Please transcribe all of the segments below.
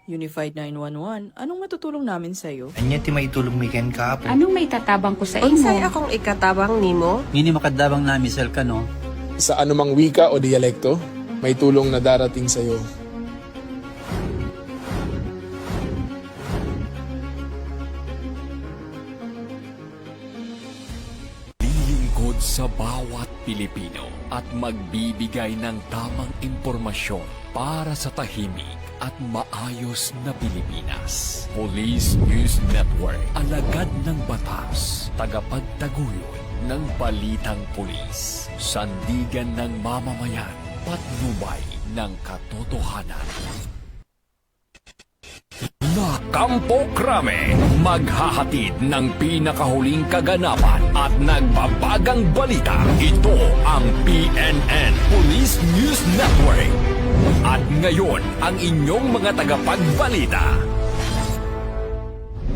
Unified 911, anong matutulong namin sa'yo? Anya ti maitulong mi ken kapo. Anong may tatabang ko sa Unsay imo? akong ikatabang nimo? Ngini makadabang na misal ka no. Sa anumang wika o dialekto, may tulong na darating sa iyo. Lilingkod sa bawat Pilipino at magbibigay ng tamang impormasyon para sa tahimik at maayos na Pilipinas. Police News Network, alagad ng batas, tagapagtaguyod ng balitang pulis, sandigan ng mamamayan, patnubay ng katotohanan. Kampo Krame, maghahatid ng pinakahuling kaganapan at nagbabagang balita. Ito ang PNN Police News Network. At ngayon, ang inyong mga tagapagbalita.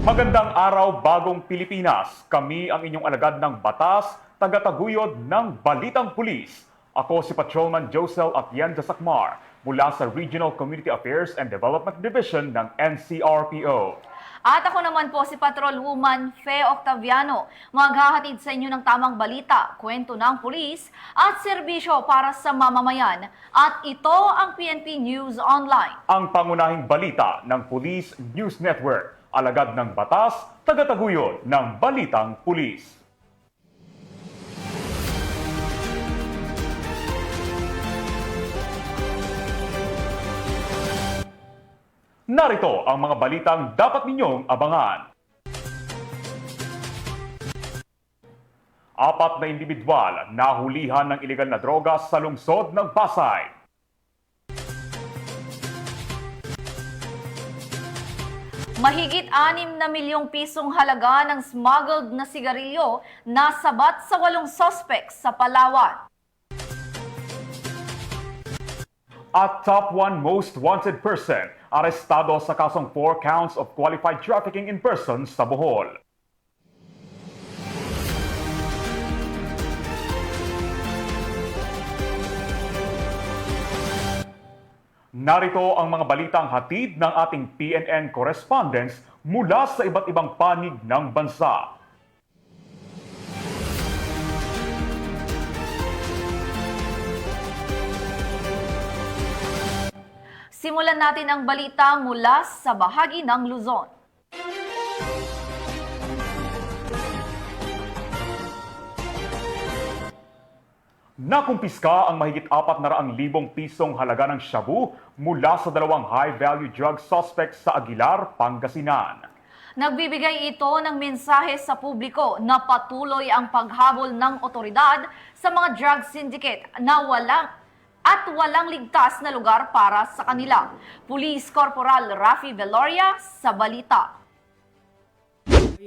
Magandang araw, bagong Pilipinas. Kami ang inyong alagad ng batas, tagataguyod ng Balitang Pulis. Ako si Patrolman Josel Atienza Sacmar mula sa Regional Community Affairs and Development Division ng NCRPO. At ako naman po si Patrol Woman Fe Octaviano, maghahatid sa inyo ng tamang balita, kwento ng pulis at serbisyo para sa mamamayan. At ito ang PNP News Online. Ang pangunahing balita ng Police News Network, alagad ng batas, tagataguyod ng Balitang Pulis. Narito ang mga balitang dapat ninyong abangan. 4 na individual nahulihan ng ilegal na droga sa lungsod ng Pasay. Mahigit 6 na milyong pisong halaga ng smuggled na sigarilyo nasabat sa 8 suspects sa Palawan. At top 1 most wanted person, arestado sa kasong 4 counts of qualified trafficking in persons sa Bohol. Narito ang mga balitang hatid ng ating PNN correspondents mula sa iba't ibang panig ng bansa. Simulan natin ang balita mula sa bahagi ng Luzon. Nakumpiska ang mahigit 400,000 pisong halaga ng shabu mula sa 2 high-value drug suspects sa Aguilar, Pangasinan. Nagbibigay ito ng mensahe sa publiko na patuloy ang paghabol ng otoridad sa mga drug syndicate na walang ligtas na lugar para sa kanila. Police Corporal Rafi Veloria sa balita.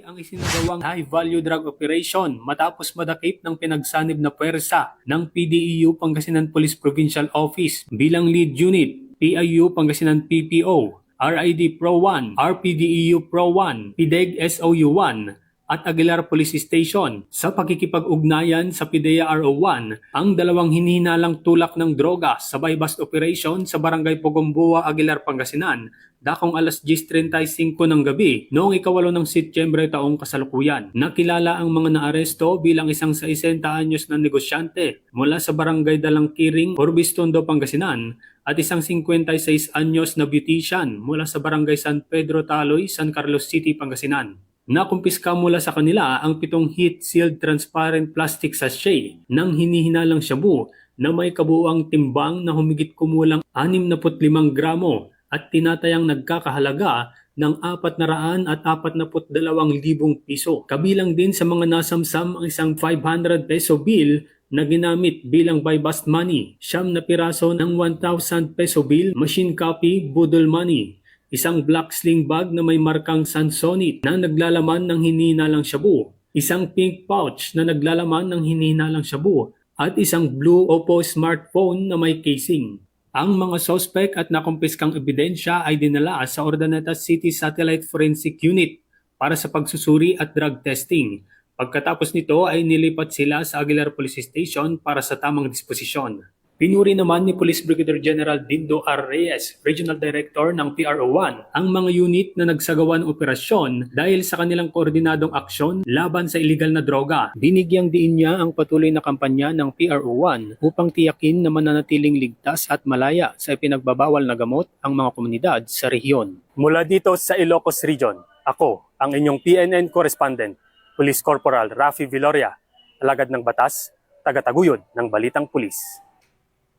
Ang isinagawang high-value drug operation matapos madakip ng pinagsanib na puwersa ng PDEU Pangasinan Police Provincial Office bilang lead unit, PIU Pangasinan PPO, RID Pro 1, RPDEU Pro 1, PDEG SOU 1, at Aguilar Police Station. Sa pakikipag-ugnayan sa PIDEA RO1, ang 2 hinihinalang tulak ng droga sa buy-bust operation sa Barangay Pogomboa, Aguilar, Pangasinan, dakong alas 10:35 ng gabi noong 8 ng Setyembre taong kasalukuyan. Nakilala ang mga naaresto bilang isang 60 anyos na negosyante mula sa Barangay Dalangkiring, Orbistondo, Pangasinan at isang 56 anyos na beautician mula sa Barangay San Pedro Taloy, San Carlos City, Pangasinan. Nakumpiska mula sa kanila ang 7 heat-sealed transparent plastic sachet ng hinihinalang shabu na may kabuuang timbang na humigit kumulang 65 gramo at tinatayang nagkakahalaga ng 442,000 piso. Kabilang din sa mga nasamsam ang isang 500 peso bill na ginamit bilang buy-bust money, 9 na piraso ng 1,000 peso bill, machine copy, budol money, isang black sling bag na may markang Sansonite na naglalaman ng hinihinalang shabu, isang pink pouch na naglalaman ng hinihinalang shabu, at isang blue Oppo smartphone na may casing. Ang mga sospek at nakumpiskang ebidensya ay dinala sa Urdaneta City Satellite Forensic Unit para sa pagsusuri at drug testing. Pagkatapos nito ay nilipat sila sa Aguilar Police Station para sa tamang disposisyon. Pinuri naman ni Police Brigadier General Dindo R. Reyes, Regional Director ng PRO1, ang mga unit na nagsagawa ng operasyon dahil sa kanilang koordinadong aksyon laban sa iligal na droga. Binigyang diin niya ang patuloy na kampanya ng PRO1 upang tiyakin na mananatiling ligtas at malaya sa ipinagbabawal na gamot ang mga komunidad sa rehiyon. Mula dito sa Ilocos Region, ako ang inyong PNN correspondent, Police Corporal Rafi Viloria, alagad ng batas, tagataguyod ng Balitang Pulis.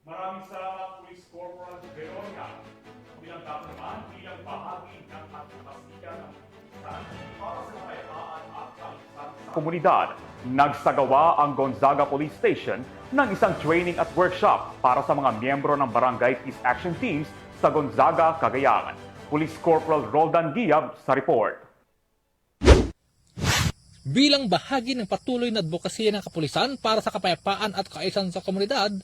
Maraming salamat, Police Corporal Veronia. Bilang dapat naman bilang bahagi ng advokasya ng para sa kapayapaan at kaligtasan sa komunidad, nagsagawa ang Gonzaga Police Station ng isang training at workshop para sa mga miyembro ng Barangay Peace Action Teams sa Gonzaga, Cagayan. Police Corporal Roldan Giab sa report. Bilang bahagi ng patuloy na advokasya ng kapulisan para sa kapayapaan at kaayusan sa komunidad,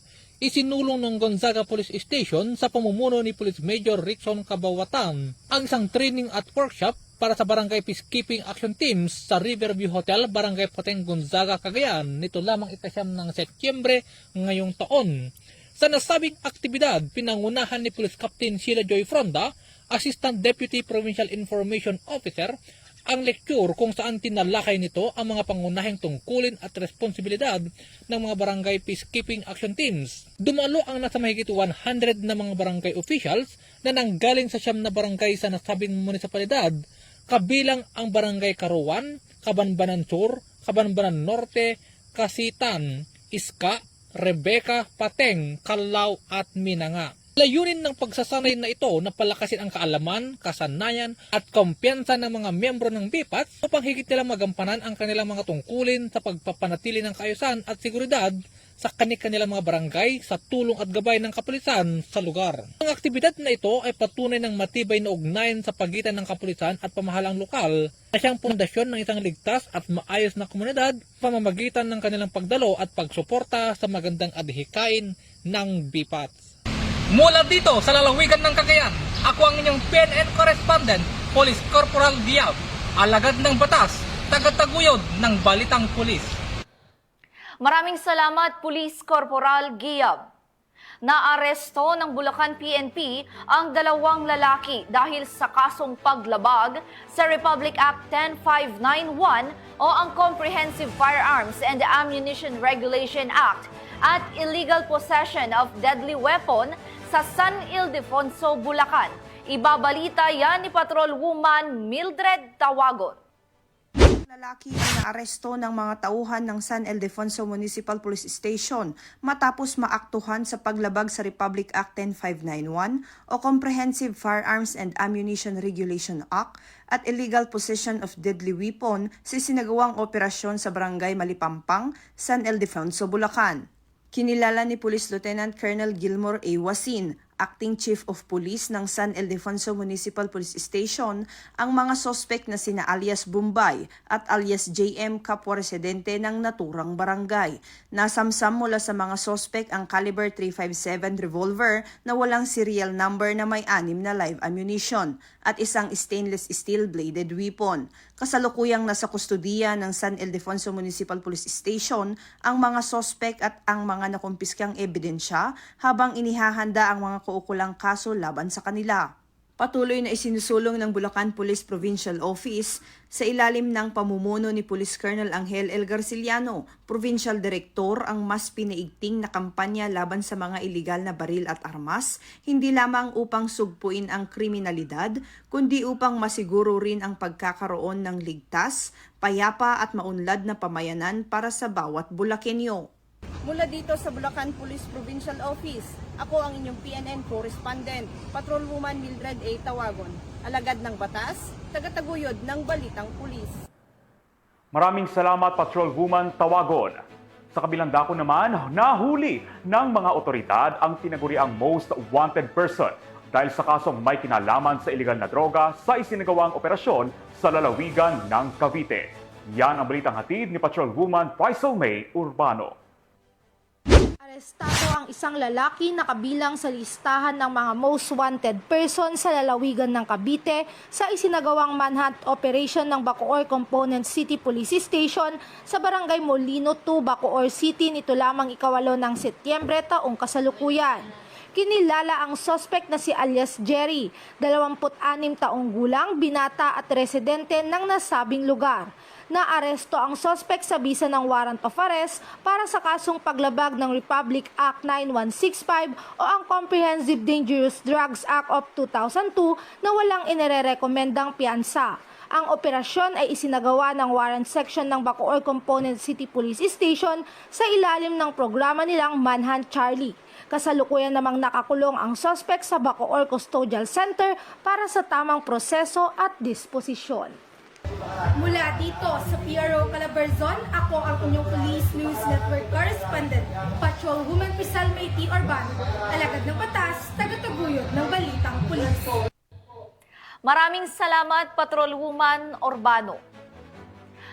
isinulong ng Gonzaga Police Station sa pamumuno ni Police Major Rickson Cabawatan ang isang training at workshop para sa Barangay Peacekeeping Action Teams sa Riverview Hotel, Barangay Pateng, Gonzaga, Cagayan nito lamang 9 ng Setyembre ngayong taon. Sa nasabing aktibidad, pinangunahan ni Police Captain Sheila Joy Fronda, Assistant Deputy Provincial Information Officer, ang lecture kung saan tinalakay nito ang mga pangunahing tungkulin at responsibilidad ng mga Barangay Peacekeeping Action Teams. Dumalo ang nasa mahigit 100 na mga barangay officials na nanggaling sa 9 na barangay sa nasabing munisipalidad, kabilang ang Barangay Karuan, Cabanbanan Sur, Cabanbanan Norte, Kasitan, Iska, Rebecca, Pateng, Calao at Minanga. Layunin ng pagsasanay na ito na palakasin ang kaalaman, kasanayan at kumpiyansa ng mga miyembro ng BPAT upang higit nilang magampanan ang kanilang mga tungkulin sa pagpapanatili ng kaayusan at seguridad sa kanilang mga barangay sa tulong at gabay ng kapulisan sa lugar. Ang aktibidad na ito ay patunay ng matibay na ugnayan sa pagitan ng kapulisan at pamahalang lokal na siyang pundasyon ng isang ligtas at maayos na komunidad pamamagitan ng kanilang pagdalo at pagsuporta sa magandang adhikain ng BPAT. Mula dito sa lalawigan ng Cagayan, ako ang inyong PNN correspondent, Police Corporal Giab, alagad ng batas, tagataguyod ng Balitang Pulis. Maraming salamat, Police Corporal Giab. Naaresto ng Bulacan PNP ang 2 lalaki dahil sa kasong paglabag sa Republic Act 10591 o ang Comprehensive Firearms and Ammunition Regulation Act at illegal possession of deadly weapon sa San Ildefonso, Bulacan. Ibabalita yan ni Patrol Woman Mildred Tawagon. Lalaki na naaresto ng mga tauhan ng San Ildefonso Municipal Police Station matapos maaktuhan sa paglabag sa Republic Act 10591 o Comprehensive Firearms and Ammunition Regulation Act at illegal possession of deadly weapon sa sinagawang operasyon sa Barangay Malipampang, San Ildefonso, Bulacan. Kinilala ni Police Lieutenant Colonel Gilmore A. Wasin, Acting Chief of Police ng San Ildefonso Municipal Police Station, ang mga sospek na sina alias Bombay at alias JM, kapwa residente ng naturang barangay. Nasamsam mula sa mga sospek ang caliber .357 revolver na walang serial number na may 6 na live ammunition at isang stainless steel bladed weapon. Kasalukuyang nasa kustudiya ng San Ildefonso Municipal Police Station ang mga sospek at ang mga nakumpiskang ebidensya habang inihahanda ang mga kaukulang kaso laban sa kanila. Patuloy na isinusulong ng Bulacan Police Provincial Office sa ilalim ng pamumuno ni Police Colonel Angel L. Garciliano, Provincial Director, ang mas pinaigting na kampanya laban sa mga iligal na baril at armas, hindi lamang upang sugpuin ang kriminalidad, kundi upang masiguro rin ang pagkakaroon ng ligtas, payapa at maunlad na pamayanan para sa bawat Bulakenyo. Mula dito sa Bulacan Police Provincial Office, ako ang inyong PNN correspondent, Patrol Woman Mildred A. Tawagon, alagad ng batas, tagataguyod ng Balitang Pulis. Maraming salamat, Patrol Woman Tawagon. Sa kabilang dako naman, nahuli ng mga otoridad ang tinaguriang most wanted person dahil sa kasong may kinalaman sa iligal na droga sa isinagawang operasyon sa lalawigan ng Cavite. Yan ang balitang hatid ni Patrol Woman Faisal May Urbano. Arestado ang isang lalaki na kabilang sa listahan ng mga most wanted person sa lalawigan ng Cavite sa isinagawang manhunt operation ng Bacoor Component City Police Station sa Barangay Molino 2, Bacoor City nito lamang 8 ng Setyembre taong kasalukuyan. Kinilala ang suspect na si alias Jerry, 26 taong gulang, binata at residente ng nasabing lugar. Naaresto ang suspect sa bisa ng warrant of arrest para sa kasong paglabag ng Republic Act 9165 o ang Comprehensive Dangerous Drugs Act of 2002 na walang inirerekomendang piyansa. Ang operasyon ay isinagawa ng Warrant Section ng Bacoor Component City Police Station sa ilalim ng programa nilang Manhunt Charlie. Kasalukuyan namang nakakulong ang suspect sa Bacoor Custodial Center para sa tamang proseso at disposisyon. Mula dito sa PRO Calabarzon, ako ang inyong Police News Network Correspondent, Patrolwoman Pisalme T. Urbano, alagad ng batas, tagataguyod ng balitang pulis. Maraming salamat, Patrolwoman Urbano.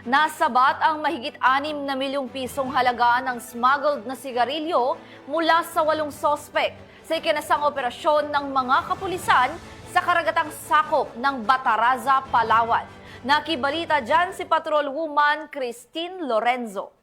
Nasabat ang mahigit 6 na milyong pisong halaga ng smuggled na sigarilyo mula sa 8 sospek sa ikinasang operasyon ng mga kapulisan sa karagatang sakop ng Bataraza, Palawan. Nakibalita dyan si Patrolwoman Christine Lorenzo.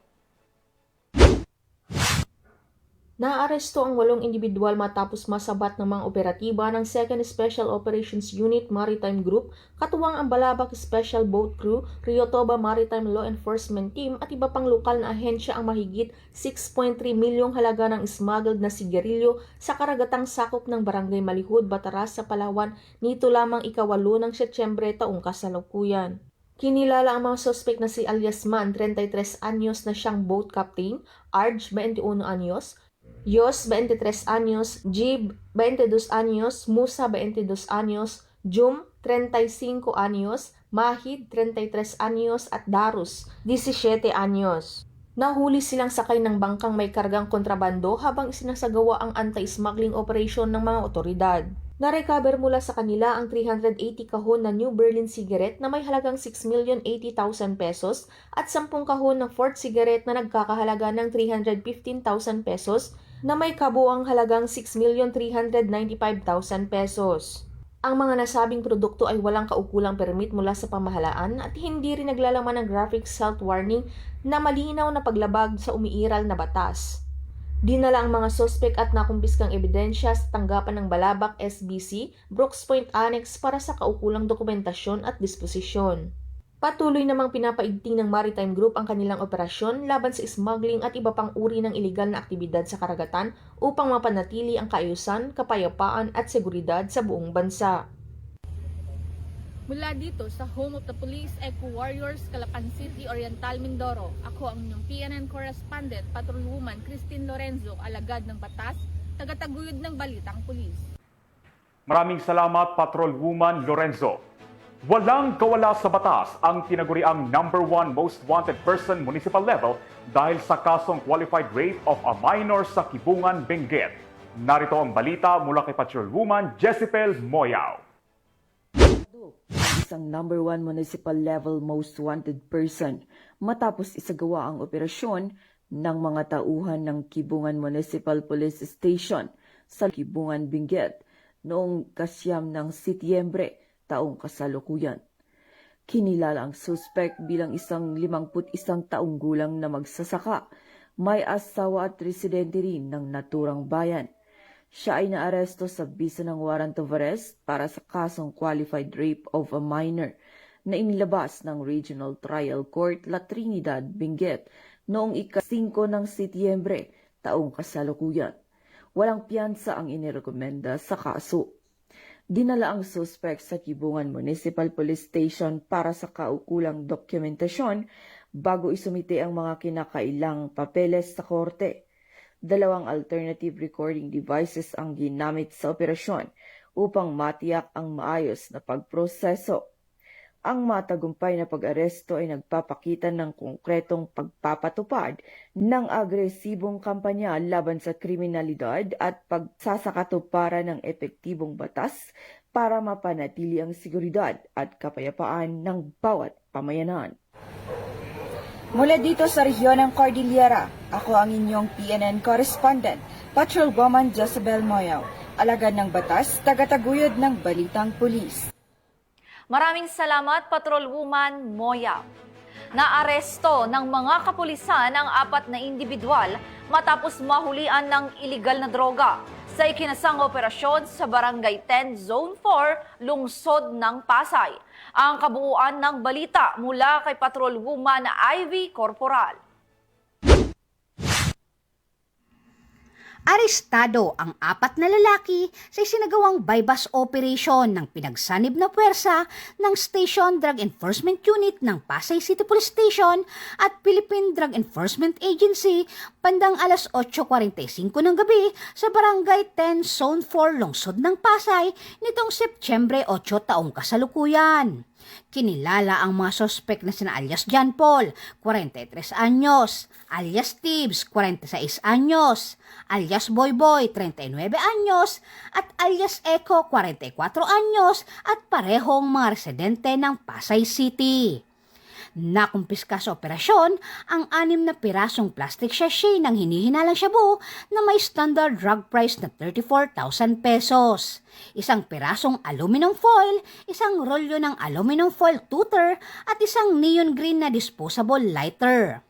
Naaresto ang 8 individual matapos masabat ng mga operatiba ng 2nd Special Operations Unit Maritime Group, katuwang ang Balabac Special Boat Crew, Riotoba Maritime Law Enforcement Team at iba pang lokal na ahensya ang mahigit 6.3 milyong halaga ng smuggled na sigarilyo sa karagatang sakop ng Barangay Malihud, Bataras sa Palawan nito lamang 8 ng Setyembre taong kasalukuyan. Kinilala ang mga suspect na si alias Man, 33 anyos na siyang boat captain, Arj, 21 anyos, Yos, 23 anyos, Jib, 22 anyos, Musa, 22 anyos, Jum, 35 anyos, Mahid, 33 anyos at Darus, 17 anyos. Nahuli silang sakay ng bangkang may kargang kontrabando habang isinasagawa ang anti-smuggling operation ng mga otoridad. Na-recover mula sa kanila ang 380 kahon na New Berlin cigarette na may halagang 6,080,000 pesos at 10 kahon ng Fort cigarette na nagkakahalaga ng 315,000 pesos na may kabuang halagang 6,395,000 pesos. Ang mga nasabing produkto ay walang kaukulang permit mula sa pamahalaan at hindi rin naglalaman ng graphics health warning na malinaw na paglabag sa umiiral na batas. Dinala ang mga sospek at nakumpiskang ebidensya sa tanggapan ng Balabac SBC, Brooks Point Annex para sa kaukulang dokumentasyon at disposisyon. Patuloy namang pinapaigting ng Maritime Group ang kanilang operasyon laban sa smuggling at iba pang uri ng iligal na aktibidad sa karagatan upang mapanatili ang kaayusan, kapayapaan at seguridad sa buong bansa. Mula dito sa Home of the Police, Eco Warriors, Calapan City, Oriental, Mindoro, ako ang inyong PNN Correspondent, Patrolwoman Christine Lorenzo, alagad ng batas, tagataguyod ng balitang pulis. Maraming salamat, Patrolwoman Lorenzo. Walang kawala sa batas ang tinaguriang #1 most wanted person municipal level dahil sa kasong qualified rape of a minor sa Kibungan, Benguet. Narito ang balita mula kay Patrolwoman Jessipel Moyaw. Isang #1 municipal level most wanted person matapos isagawa ang operasyon ng mga tauhan ng Kibungan Municipal Police Station sa Kibungan, Benguet noong 9 ng Setyembre taong kasalukuyan. Kinilala ang suspect bilang isang 51 taong gulang na magsasaka, may asawa at residente rin ng naturang bayan. Siya ay naaresto sa bisa ng warrant of arrest para sa kasong qualified rape of a minor na inilabas ng Regional Trial Court La Trinidad, Benguet noong 5 ng Setyembre taong kasalukuyan. Walang piyansa ang inirekomenda sa kaso. Dinala ang suspect sa Kibungan Municipal Police Station para sa kaukulang dokumentasyon bago isumite ang mga kinakailang papeles sa korte. 2 alternative recording devices ang ginamit sa operasyon upang matiyak ang maayos na pagproseso. Ang matagumpay na pag-aresto ay nagpapakita ng konkretong pagpapatupad ng agresibong kampanya laban sa kriminalidad at pagsasakatuparan ng epektibong batas para mapanatili ang seguridad at kapayapaan ng bawat pamayanan. Mula dito sa rehiyon ng Cordillera, Ako ang inyong PNN correspondent, Patrolwoman Josabel Moyaw, alagad ng batas, tagataguyod ng Balitang Pulis. Maraming salamat, Patrolwoman Moya. Naaresto ng mga kapulisan ang 4 na individual matapos mahulian ng iligal na droga sa ikinasang operasyon sa Barangay 10, Zone 4, Lungsod ng Pasay. Ang kabuuan ng balita mula kay Patrolwoman Ivy Corporal. Arestado ang 4 na lalaki sa isinagawang bypass operation ng pinagsanib na puwersa ng Station Drug Enforcement Unit ng Pasay City Police Station at Philippine Drug Enforcement Agency bandang alas 8:45 ng gabi sa Barangay 10, Zone 4, Lungsod ng Pasay nitong Setyembre 8 taong kasalukuyan. Kinilala ang mga sospek na sina alias John Paul, 43 anyos, alias Tibbs, 46 anyos, alias Boy Boy, 39 anyos, at alias Echo, 44 anyos at parehong mga residente ng Pasay City. Nakumpiska sa operasyon ang 6 na pirasong plastic sachet ng hinihinalang shabu na may standard drug price na 34,000 pesos. Isang pirasong aluminum foil, isang rolyo ng aluminum foil tutor at isang neon green na disposable lighter.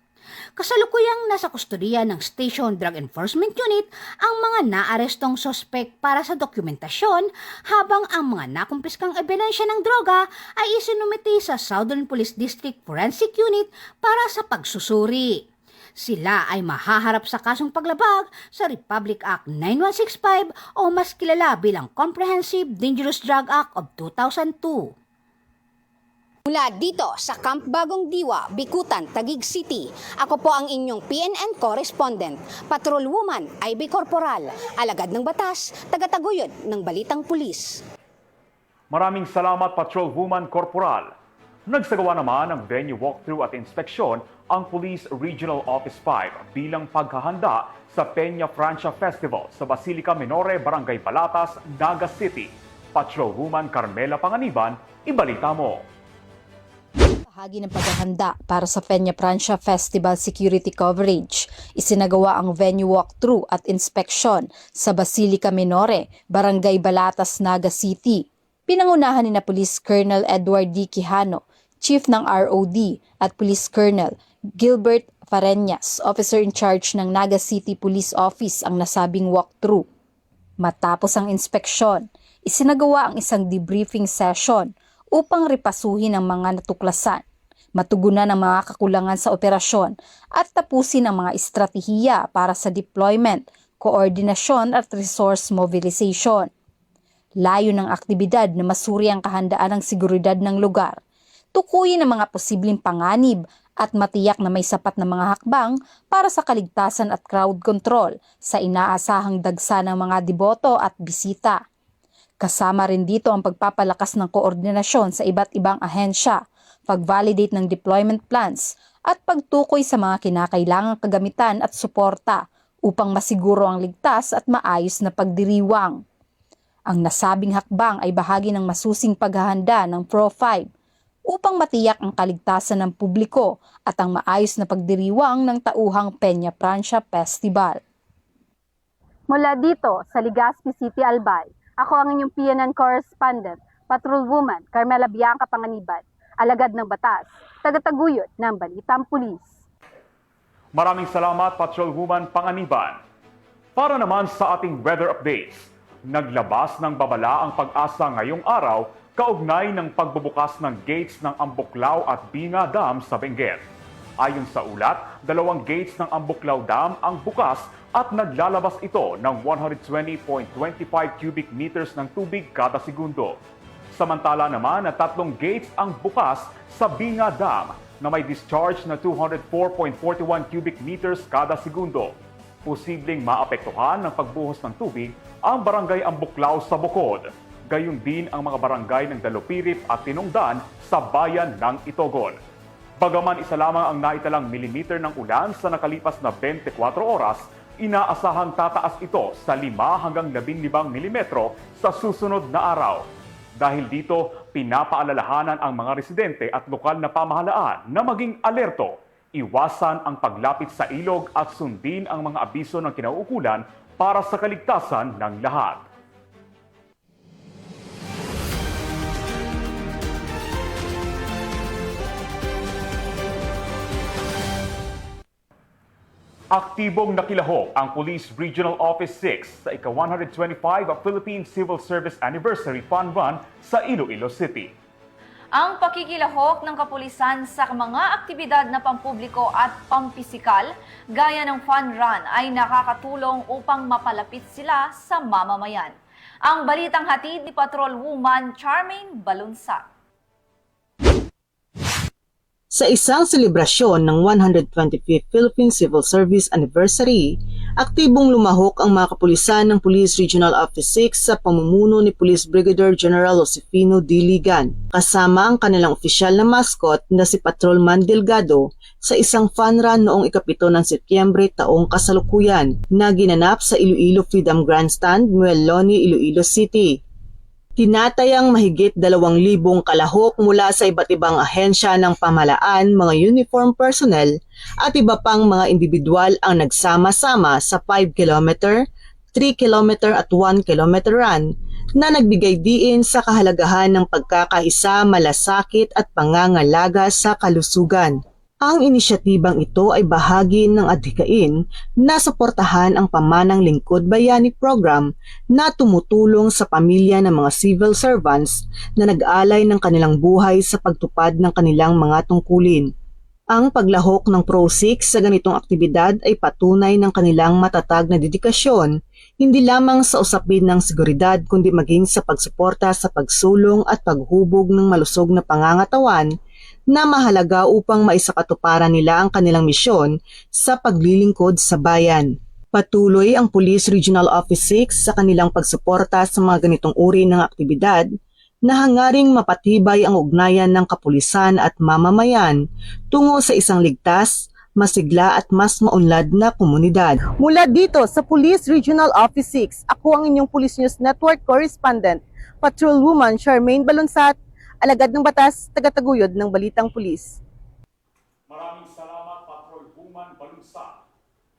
Kasalukuyang nasa kustodiya ng Station Drug Enforcement Unit ang mga naarestong sospek para sa dokumentasyon habang ang mga nakumpiskang ebidensya ng droga ay isinumiti sa Southern Police District Forensic Unit para sa pagsusuri. Sila ay mahaharap sa kasong paglabag sa Republic Act 9165 o mas kilala bilang Comprehensive Dangerous Drug Act of 2002. Mula dito sa Camp Bagong Diwa, Bikutan, Taguig City, ako po ang inyong PNN correspondent, Patrolwoman Ivy Corporal, alagad ng batas, tagataguyod ng Balitang Pulis. Maraming salamat, Patrolwoman Corporal. Nagsagawa naman ng venue walkthrough at inspeksyon ang Police Regional Office 5 bilang paghahanda sa Peña Francia Festival sa Basilica Menore, Barangay Balatas, Naga City. Patrolwoman Carmela Panganiban, ibalita mo. Bahagi ng paghahanda para sa Peña Francia Festival security coverage, isinagawa ang venue walkthrough at inspeksyon sa Basilica Menore, Barangay Balatas, Naga City. Pinangunahan ni na Police Colonel Edward D. Quijano, Chief ng ROD, at Police Colonel Gilbert Fareñas, Officer in Charge ng Naga City Police Office ang nasabing walkthrough. Matapos ang inspeksyon, isinagawa ang isang debriefing session upang ripasuhin ang mga natuklasan, matugunan ang mga kakulangan sa operasyon at tapusin ang mga estratehiya para sa deployment, koordinasyon at resource mobilization. Layo ng aktibidad na masuri ang kahandaan ng seguridad ng lugar, tukuyin ang mga posibleng panganib at matiyak na may sapat na mga hakbang para sa kaligtasan at crowd control sa inaasahang dagsa ng mga deboto at bisita. Kasama rin dito ang pagpapalakas ng koordinasyon sa iba't ibang ahensya, pag-validate ng deployment plans, at pagtukoy sa mga kinakailangang kagamitan at suporta upang masiguro ang ligtas at maayos na pagdiriwang. Ang nasabing hakbang ay bahagi ng masusing paghahanda ng Pro-5 upang matiyak ang kaligtasan ng publiko at ang maayos na pagdiriwang ng tauhang Peña Francia Festival. Mula dito sa Legazpi City, Albay, ako ang inyong PNN correspondent, Patrolwoman Carmela Bianca Panganiban, alagad ng batas, tagataguyod ng Balitang Pulis. Maraming salamat, Patrolwoman Panganiban. Para naman sa ating weather updates, naglabas ng babala ang Pag-asa ngayong araw kaugnay ng pagbubukas ng gates ng Ambuklao at Binga Dam sa Benguet. Ayon sa ulat, 2 gates ng Ambuklao Dam ang bukas at naglalabas ito ng 120.25 cubic meters ng tubig kada segundo. Samantala naman na 3 gates ang bukas sa Binga Dam na may discharge na 204.41 cubic meters kada segundo. Posibleng maapektuhan ng pagbuhos ng tubig ang barangay Ambuklao sa Bukod. Gayon din ang mga barangay ng Dalupirip at Tinongdan sa bayan ng Itogon. Bagaman isa lamang ang naitalang milimeter ng ulan sa nakalipas na 24 oras, inaasahang tataas ito sa 5 hanggang 15 milimetro sa susunod na araw. Dahil dito, pinapaalalahanan ang mga residente at lokal na pamahalaan na maging alerto. Iwasan ang paglapit sa ilog at sundin ang mga abiso ng kinauukulan para sa kaligtasan ng lahat. Aktibong nakilahok ang Police Regional Office 6 sa ika-125 Philippine Civil Service Anniversary Fun Run sa Iloilo City. Ang pakikilahok ng kapulisan sa mga aktibidad na pampubliko at pampisikal gaya ng fun run ay nakakatulong upang mapalapit sila sa mamamayan. Ang balitang hatid ni Patrolwoman Charmaine Balunsa. Sa isang selebrasyon ng 125th Philippine Civil Service Anniversary, aktibong lumahok ang mga kapulisan ng Police Regional Office 6 sa pamumuno ni Police Brigadier General Josefino D. Ligan, kasama ang kanilang opisyal na mascot na si Patrolman Delgado sa isang fun run noong ika-7 ng Setyembre taong kasalukuyan na ginanap sa Iloilo Freedom Grandstand, Mueloni, Iloilo City. Tinatayang mahigit 2,000 kalahok mula sa iba't ibang ahensya ng pamahalaan, mga uniform personnel at iba pang mga individual ang nagsama-sama sa 5 km, 3 km at 1 km run na nagbigay diin sa kahalagahan ng pagkakaisa, malasakit at pangangalaga sa kalusugan. Ang inisyatibang ito ay bahagi ng adhikain na suportahan ang pamanang lingkod bayani program na tumutulong sa pamilya ng mga civil servants na nag-alay ng kanilang buhay sa pagtupad ng kanilang mga tungkulin. Ang paglahok ng Pro-6 sa ganitong aktibidad ay patunay ng kanilang matatag na dedikasyon hindi lamang sa usapin ng seguridad kundi maging sa pagsuporta sa pagsulong at paghubog ng malusog na pangangatawan na mahalaga upang maisakatuparan nila ang kanilang misyon sa paglilingkod sa bayan. Patuloy ang Police Regional Office 6 sa kanilang pagsuporta sa mga ganitong uri ng aktibidad na hangaring mapatibay ang ugnayan ng kapulisan at mamamayan tungo sa isang ligtas, masigla at mas maunlad na komunidad. Mula dito sa Police Regional Office 6, ako ang inyong Police News Network Correspondent, Patrolwoman Charmaine Balunsat, alagad ng batas, tagataguyod ng Balitang Pulis. Maraming salamat, Patrolwoman Balunsa.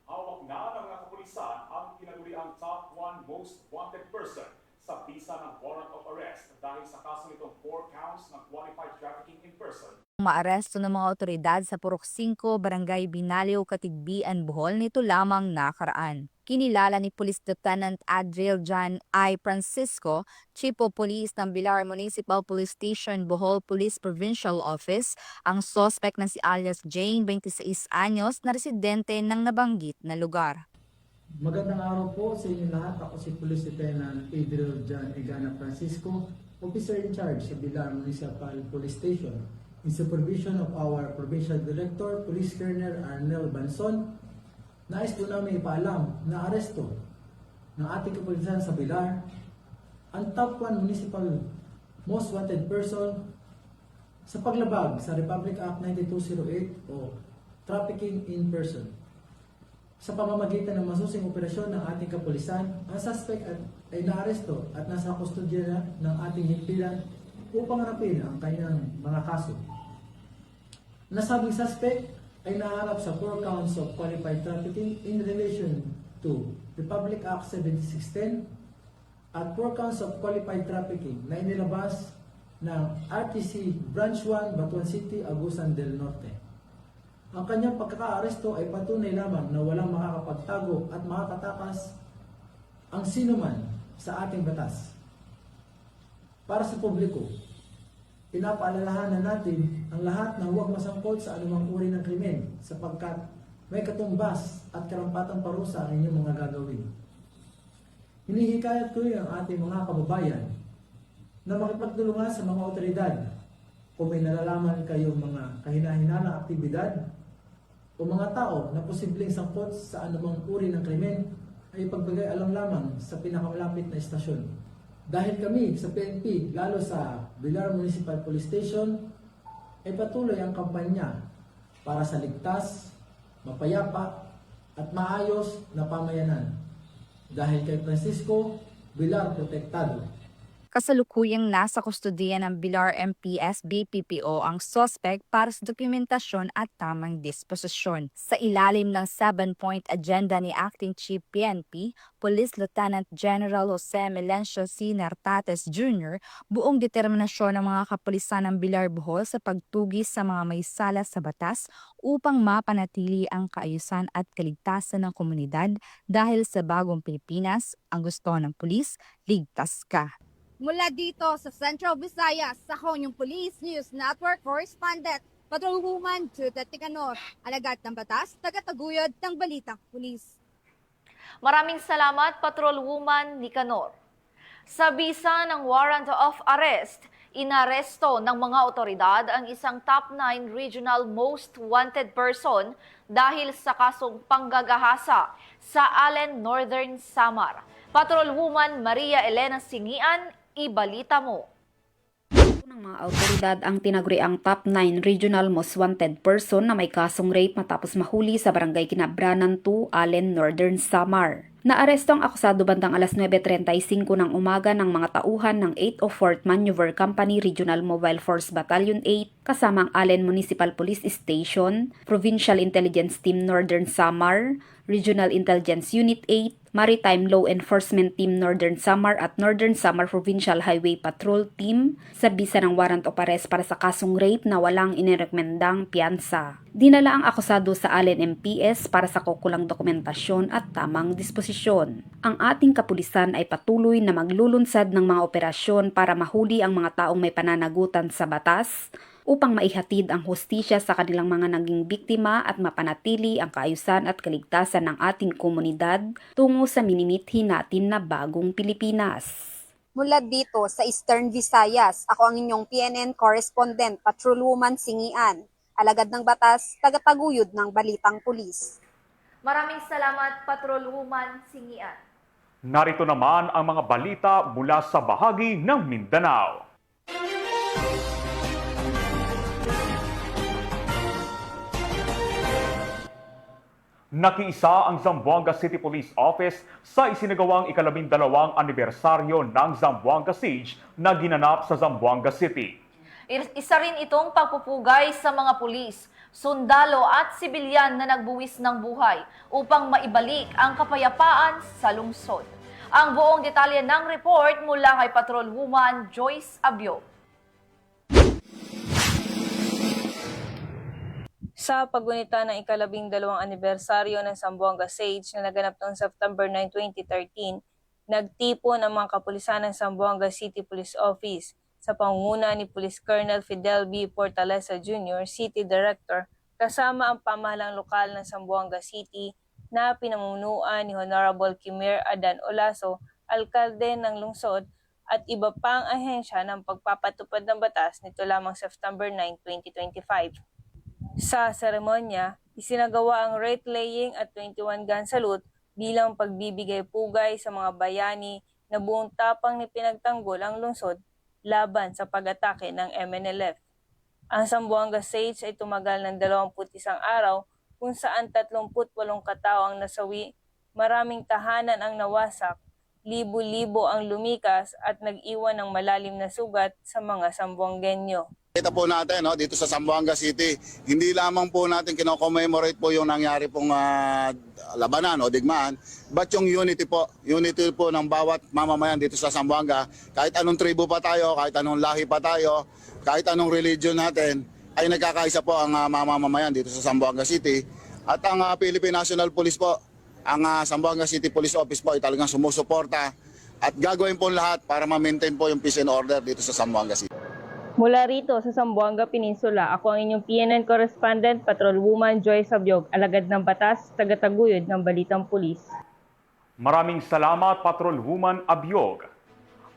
Hawak na ng mga kapulisan ang tinaguriang top 1 most wanted person sa bisa ng warrant of arrest dahil sa kaso nitong 4 counts ng qualified trafficking in person. Maaresto ng mga otoridad sa Purok 5, Barangay Binaliw, Katigbian, Bohol nito lamang nakaraan. Kinilala ni Police Lieutenant Adriel John I. Francisco, Chief of Police ng Bilar Municipal Police Station, Bohol Police Provincial Office, ang suspect na si alias Jane, 26 anyos, na residente ng nabanggit na lugar. Magandang araw po sa inyo lahat. Ako si Police Lieutenant Adriel John Igana Francisco, Officer in Charge sa Bilar Municipal Police Station, in supervision of our Provincial Director, Police Colonel Arnel Banson. Nais po namin ipaalam na aresto ng ating kapulisan sa Bilar ang top 1 municipal most wanted person sa paglabag sa Republic Act 9208 o trafficking in person. Sa pamamagitan ng masusing operasyon ng ating kapulisan, ang suspect ay naaresto at nasa kustodya na ng ating himpilan upang harapin ang kanyang mga kaso. Nasabing suspect ay naharap sa 4 counts of qualified trafficking in relation to Republic Act 7610 at 4 counts of qualified trafficking na inilabas ng RTC Branch 1, Batuan City, Agusan del Norte. Ang kanyang pagkakaaresto ay patunay lamang na walang makakapagtago at makakatakas ang sinuman sa ating batas. Para sa publiko, pinapaalalahanan natin ang lahat na huwag masangkot sa anumang uri ng krimen sapagkat may katumbas at karampatang parusa ang inyong mga gagawin. Hinihikayat ko ang ating mga kababayan na makipagtulungan sa mga otoridad kung may nalalaman kayong mga kahina-hinalang aktibidad o mga tao na posibleng sangkot sa anumang uri ng krimen ay ipagbigay alam lamang sa pinakamalapit na istasyon. Dahil kami sa PNP, lalo sa Bilar Municipal Police Station, ay patuloy ang kampanya para sa ligtas, mapayapa at maayos na pamayanan. Dahil kay Francisco, Bilar protektado. Kasalukuyang nasa kustudiya ng Bilar MPS BPPO ang suspect para sa dokumentasyon at tamang disposisyon. Sa ilalim ng 7-point agenda ni Acting Chief PNP, Police Lieutenant General Jose Melencio C. Nartates Jr., buong determinasyon ng mga kapulisan ng Bilar Bohol sa pagtugis sa mga may sala sa batas upang mapanatili ang kaayusan at kaligtasan ng komunidad dahil sa bagong Pilipinas, ang gusto ng pulis, ligtas ka. Mula dito sa Central Visayas, ako yung Police News Network Correspondent, Patrolwoman Judith Ticanor, alagad ng batas, tagataguyod ng Balitang Pulis. Maraming salamat, Patrolwoman Nicanor. Sa bisa ng warrant of arrest, inaresto ng mga otoridad ang isang top 9 regional most wanted person dahil sa kasong panggagahasa sa Allen, Northern Samar. Patrolwoman Maria Elena Singian, ibalita mo. Ng mga autoridad ang tinaguriang top 9 regional most wanted person na may kasong rape matapos mahuli sa barangay Kinabranan 2, Allen, Northern Samar. Naaresto ang akusado bandang alas 9:35 ng umaga ng mga tauhan ng 804th Maneuver Company Regional Mobile Force Battalion 8 kasama ang Allen Municipal Police Station, Provincial Intelligence Team Northern Samar, Regional Intelligence Unit 8, Maritime Law Enforcement Team Northern Samar at Northern Samar Provincial Highway Patrol Team sa bisa ng warrant of arrest para sa kasong rape na walang inirekomendang piyansa. Dinala ang akusado sa Allen MPS para sa kukulang dokumentasyon at tamang disposisyon. Ang ating kapulisan ay patuloy na maglulunsad ng mga operasyon para mahuli ang mga taong may pananagutan sa batas upang maihatid ang hustisya sa kanilang mga naging biktima at mapanatili ang kaayusan at kaligtasan ng ating komunidad tungo sa minimithi natin na bagong Pilipinas. Mula dito sa Eastern Visayas, ako ang inyong PNN Correspondent, Patrolwoman Singian, alagad ng batas, tagataguyod ng Balitang Pulis. Maraming salamat, Patrolwoman Singian. Narito naman ang mga balita mula sa bahagi ng Mindanao. Nakiisa ang Zamboanga City Police Office sa isinagawang ika-12 anibersaryo ng Zamboanga Siege na ginanap sa Zamboanga City. Isa rin itong pagpupugay sa mga pulis, sundalo at sibilyan na nagbuwis ng buhay upang maibalik ang kapayapaan sa lungsod. Ang buong detalye ng report mula kay Patrolwoman Joyce Abyo. Sa paggunita ng ika-12 anibersaryo ng Zamboanga Siege na naganap noong September 9, 2013, nagtipon ang mga kapulisan ng Zamboanga City Police Office sa pangunguna ni Police Colonel Fidel B. Portalesa Jr., City Director, kasama ang pamahalang lokal ng Zamboanga City na pinamunuan ni Honorable Kimir Adan Olaso, alkalde ng lungsod, at iba pang ahensya ng pagpapatupad ng batas nito lamang September 9, 2025. Sa seremonya, isinagawa ang wreath-laying at 21 gun salute bilang pagbibigay pugay sa mga bayani na buong tapang ni pinagtanggol ang lungsod laban sa pag-atake ng MNLF. Ang Zamboanga Siege ay tumagal ng 21 araw kung saan 38 katao ang nasawi, maraming tahanan ang nawasak, libo-libo ang lumikas at nag-iwan ng malalim na sugat sa mga Zamboangenyo. Kita po natin dito sa Zamboanga City, hindi lamang po natin kino-commemorate po yung nangyari pong labanan o digmaan, but yung unity po ng bawat mamamayan dito sa Zamboanga, kahit anong tribo pa tayo, kahit anong lahi pa tayo, kahit anong religion natin, ay nagkakaisa po ang mamamayan dito sa Zamboanga City. At ang Philippine National Police po, ang Zamboanga City Police Office po ay talagang sumusuporta at gagawin po lahat para ma-maintain po yung peace and order dito sa Zamboanga City. Mula rito sa Zamboanga Peninsula, ako ang inyong PNN Correspondent, Patrolwoman Joyce Abyog, alagad ng batas, tagataguyod ng Balitang Pulis. Maraming salamat, Patrolwoman Abyog.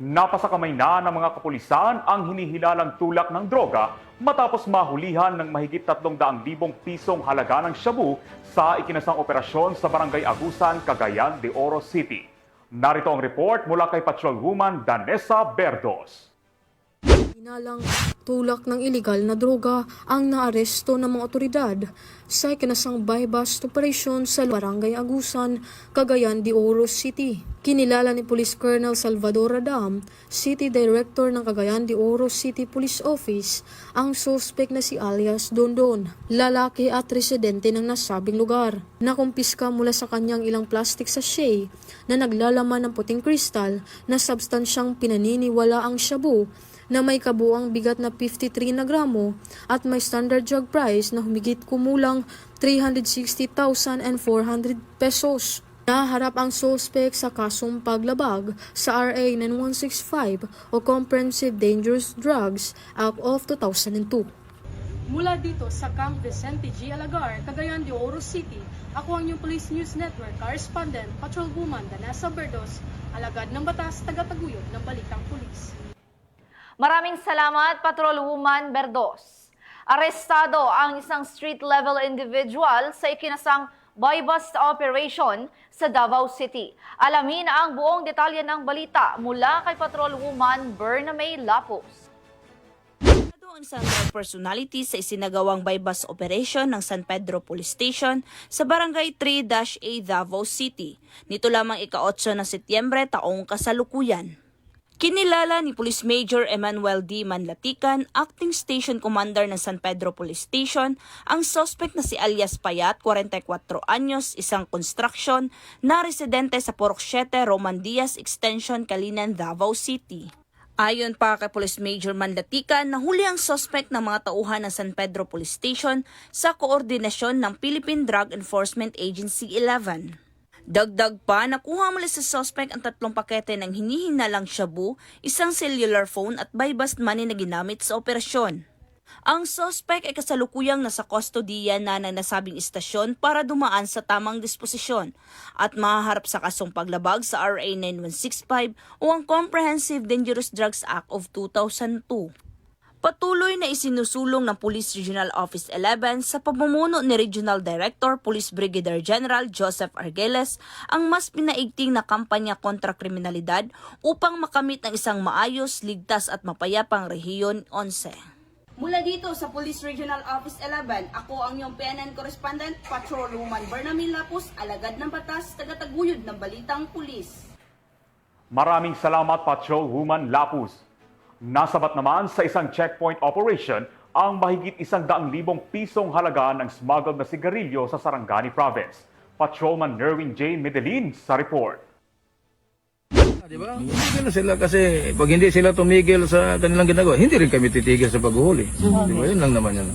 Napasakamay na ng mga kapulisan ang hinihilalang tulak ng droga matapos mahulihan ng mahigit 300,000 pisong halaga ng shabu sa ikinasang operasyon sa Barangay Agusan, Cagayan de Oro City. Narito ang report mula kay Patrolwoman Danessa Berdos. Inalang tulak ng ilegal na droga ang naaresto ng mga otoridad sa ikinasang buy-bust operation sa Barangay Agusan, Cagayan de Oro City. Kinilala ni Police Colonel Salvador Radam, City Director ng Cagayan de Oro City Police Office, ang suspect na si alias Dondon, lalaki at residente ng nasabing lugar. Nakumpiska mula sa kanyang ilang plastic sachet na naglalaman ng puting kristal na substansyang pinaniniwala ang shabu na may kabuang bigat na 53 na gramo at may standard drug price na humigit kumulang 360,400 pesos. Naharap ang suspect sa kasong paglabag sa RA 9165 o Comprehensive Dangerous Drugs Act of 2002. Mula dito sa Camp Vicente G. Alagar, Cagayan de Oro City, ako ang inyong Police News Network Correspondent, Patrolwoman Danessa Berdos, alagad ng batas, tagataguyod ng Balitang Pulis. Maraming salamat, Patrolwoman Berdos. Arestado ang isang street-level individual sa ikinasang buy-bust operation sa Davao City. Alamin ang buong detalye ng balita mula kay Patrolwoman Bernamay Lapos. Ang isang drug personality sa isinagawang buy-bust operation ng San Pedro Police Station sa Barangay 3-A Davao City. Nito lamang ika-8 ng Setyembre taong kasalukuyan. Kinilala ni Police Major Emmanuel D. Manlatican, Acting Station Commander ng San Pedro Police Station, ang suspect na si alias Payat, 44 anyos, isang construction, na residente sa Purok 7, Roman Diaz Extension, Kalinan, Davao City. Ayon pa kay Police Major Manlatican, nahuli ang suspect ng mga tauhan ng San Pedro Police Station sa koordinasyon ng Philippine Drug Enforcement Agency 11. Dagdag pa, nakuha mula sa suspect ang 3 pakete ng hinihinalang shabu, isang cellular phone at buy-bust money na ginamit sa operasyon. Ang suspect ay kasalukuyang nasa kustodiya na ng nasabing istasyon para dumaan sa tamang disposisyon at mahaharap sa kasong paglabag sa RA 9165 o ang Comprehensive Dangerous Drugs Act of 2002. Patuloy na isinusulong ng Police Regional Office 11 sa pamumuno ni Regional Director Police Brigadier General Joseph Argeles ang mas pinaigting na kampanya kontra kriminalidad upang makamit ang isang maayos, ligtas at mapayapang Rehiyon 11. Mula dito sa Police Regional Office 11, ako ang iyong PNN Correspondent, Patrolwoman Bernamay Lapos, alagad ng batas, tagataguyod ng Balitang Pulis. Maraming salamat, Patrolwoman Lapus. Nasabat naman sa isang checkpoint operation ang mahigit 100,000 pisong halaga ng smuggled na sigarilyo sa Sarangani Province. Patrolman Nerwin J. Medellin sa report. Diba? Tumigil na sila kasi pag hindi sila tumigil sa kanilang ginagawa, hindi rin kami titigil sa paghuhuli. Diba? Yun lang naman yan.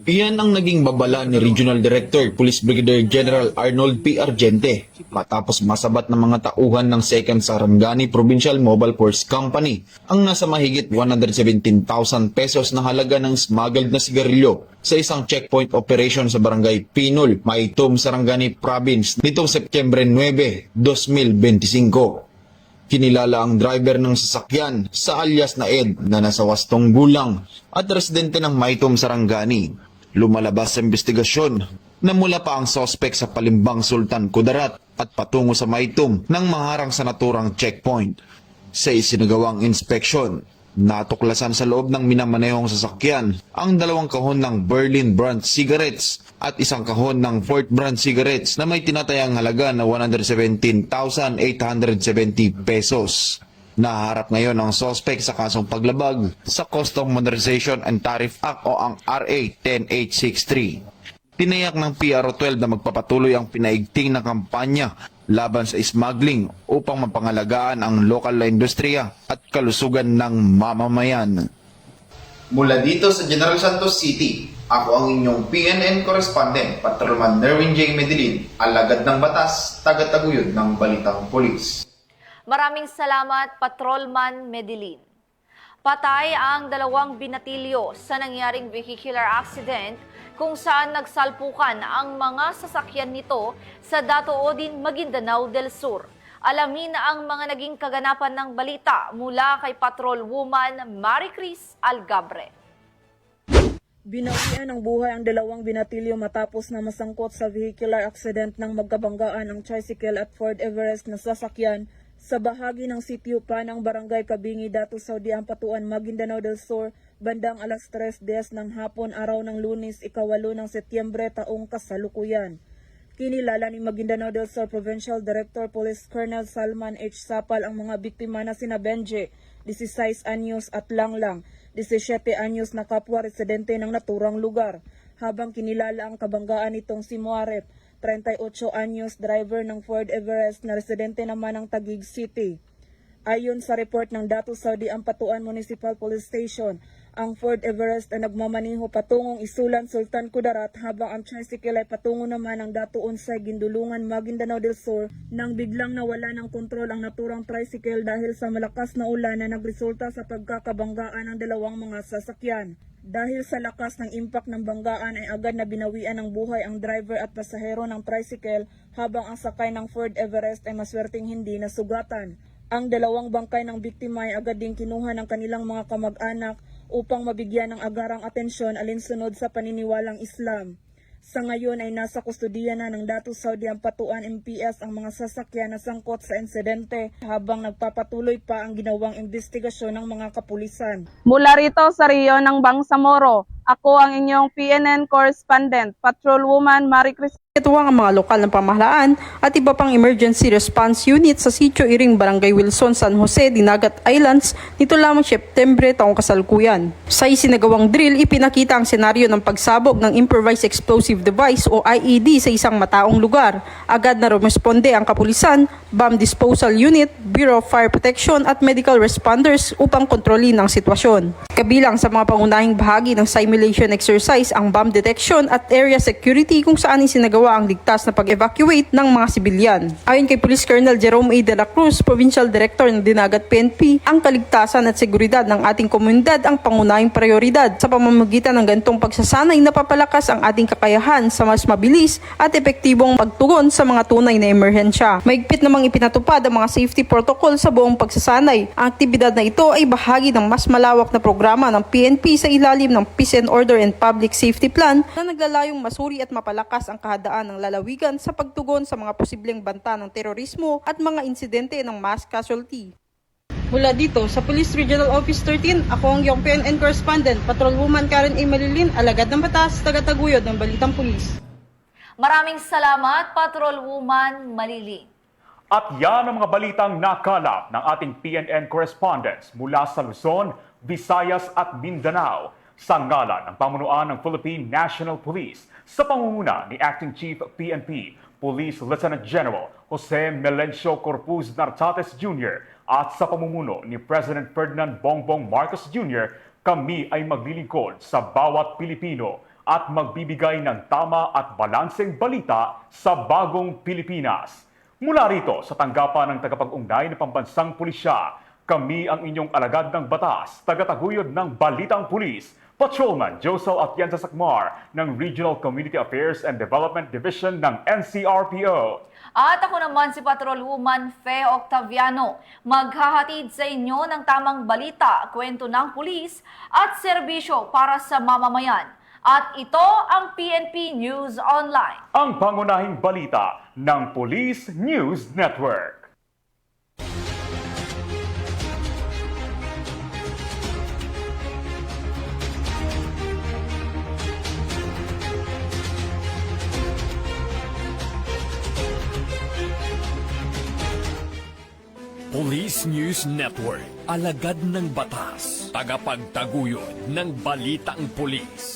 Iyan ang naging babala ni Regional Director Police Brigadier General Arnold P. Argente matapos masabat ng mga tauhan ng 2nd Sarangani Provincial Mobile Force Company ang nasa mahigit 117,000 pesos na halaga ng smuggled na sigarilyo sa isang checkpoint operation sa Barangay Pinol, Maitum, Sarangani Province nitong Setyembre 9, 2025. Kinilala ang driver ng sasakyan sa alias na Ed na nasa 8 gulang at residente ng Maitum, Sarangani. Lumalabas sa investigasyon na mula pa ang sospek sa Palimbang Sultan Kudarat at patungo sa Maitum nang maharang sa naturang checkpoint. Sa isinagawang inspeksyon, natuklasan sa loob ng minamanehong sasakyan ang 2 kahon ng Berlin brand cigarettes at 1 kahon ng Fort brand cigarettes na may tinatayang halaga na 117,870 pesos. Naharap ngayon ang sospek sa kasong paglabag sa Custom Modernization and Tariff Act o ang RA 10863. Tinayak ng PRO12 na magpapatuloy ang pinaigting na kampanya laban sa smuggling upang mapangalagaan ang lokal na industriya at kalusugan ng mamamayan. Mula dito sa General Santos City, ako ang inyong PNN Correspondent, Patrolman Nerwin J. Medellin, alagad ng batas, tagataguyod ng Balitang Pulis. Maraming salamat, Patrolman Medellin. Patay ang 2 binatilyo sa nangyaring vehicular accident kung saan nagsalpukan ang mga sasakyan nito sa Dato Odin, Maguindanao del Sur. Alamin ang mga naging kaganapan ng balita mula kay Patrolwoman Maricris Algabre. Binawian ng buhay ang 2 binatilyo matapos na masangkot sa vehicular accident ng magkabanggaan ang tricycle at Ford Everest na sasakyan Sa bahagi ng sitio pa ng Barangay Kabingi, Dato Saudi, Ampatuan, Maguindanao del Sur, bandang alas 3:10 ng hapon araw ng Lunes, 8 ng Setyembre taong kasalukuyan. Kinilala ni Maguindanao del Sur Provincial Director Police Colonel Salman H. Sapal ang mga biktima na sina Benje, 16 anyos at Langlang, 17 anyos na kapwa residente ng naturang lugar, habang kinilala ang kabanggaan nitong si Muarep, 38 anyos, driver ng Ford Everest na residente naman ng Taguig City. Ayon sa report ng Dato Saudi Ampatuan Municipal Police Station, ang Ford Everest ay nagmamaniho patungong Isulan, Sultan Kudarat, habang ang tricycle ay patungo naman ng Dato Unsay, Gindulungan, Maguindanao del Sur, nang biglang nawala ng kontrol ang naturang tricycle dahil sa malakas na ulan na nagresulta sa pagkakabanggaan ng dalawang mga sasakyan. Dahil sa lakas ng impact ng banggaan ay agad na binawian ng buhay ang driver at pasahero ng tricycle, habang ang sakay ng Ford Everest ay maswerteng hindi nasugatan. Ang dalawang bangkay ng biktima ay agad din kinuha ng kanilang mga kamag-anak upang mabigyan ng agarang atensyon alinsunod sa paniniwalang Islam. Sa ngayon ay nasa kustudiya na ng Dato Saudi Ampatuan MPS ang mga sasakyan na sangkot sa insidente, habang nagpapatuloy pa ang ginawang investigasyon ng mga kapulisan. Mula rito sa Rio ng Bangsamoro, ako ang inyong PNN correspondent, Patrolwoman Marie Cristina. Ituwang ang mga lokal ng pamahalaan at iba pang emergency response unit sa Sitio Iring, Barangay Wilson, San Jose, Dinagat Islands nito lamang Setyembre taong kasalukuyan. Sa isinagawang drill, ipinakita ang senaryo ng pagsabog ng improvised explosive device o IED sa isang mataong lugar. Agad na rumesponde ang kapulisan, bomb disposal unit, Bureau of Fire Protection at medical responders upang kontrolin ang sitwasyon. Kabilang sa mga pangunahing bahagi ng simulation exercise ang bomb detection at area security, kung saan isinagawa ang ligtas na pag-evacuate ng mga sibilyan. Ayon kay Police Colonel Jerome A. de la Cruz, Provincial Director ng Dinagat PNP, ang kaligtasan at seguridad ng ating komunidad ang pangunahing prioridad. Sa pamamagitan ng ganitong pagsasanay, napapalakas ang ating kakayahan sa mas mabilis at epektibong pagtugon sa mga tunay na emerhensya. Maigpit namang ipinatupad ang mga safety protocol sa buong pagsasanay. Ang aktibidad na ito ay bahagi ng mas malawak na programa ng PNP sa ilalim ng Peace and Order and Public Safety Plan na naglalayong masuri at mapalakas ang kahadaan ng lalawigan sa pagtugon sa mga posibleng banta ng terorismo at mga insidente ng mass casualty. Mula dito sa Police Regional Office 13, ako ang iyong PNN correspondent, Patrolwoman Karen A. Malilin, alagad ng batas, tagataguyod ng Balitang Pulis. Maraming salamat, Patrolwoman Malilin. At yan ang mga balitang nakalap ng ating PNN correspondents mula sa Luzon, Visayas at Mindanao, sa ngalan ng pamunuan ng Philippine National Police sa pangunguna ni Acting Chief PNP Police Lieutenant General Jose Melencio Corpuz Nartates Jr. at sa pamumuno ni President Ferdinand Bongbong Marcos Jr., kami ay maglilingkod sa bawat Pilipino at magbibigay ng tama at balanseng balita sa bagong Pilipinas. Mula rito sa tanggapan ng tagapag-ugnay ng Pambansang Pulisya, kami ang inyong alagad ng batas, tagataguyod ng Balitang Pulis, Patrolman Josel Atienza Sacmar ng Regional Community Affairs and Development Division ng NCRPO. At ako naman si Patrolwoman Fe Octaviano, maghahatid sa inyo ng tamang balita, kwento ng pulis at serbisyo para sa mamamayan. At ito ang PNP News Online, ang pangunahing balita ng Police News Network. Police News Network, alagad ng batas, tagapagtaguyod ng balitang pulis.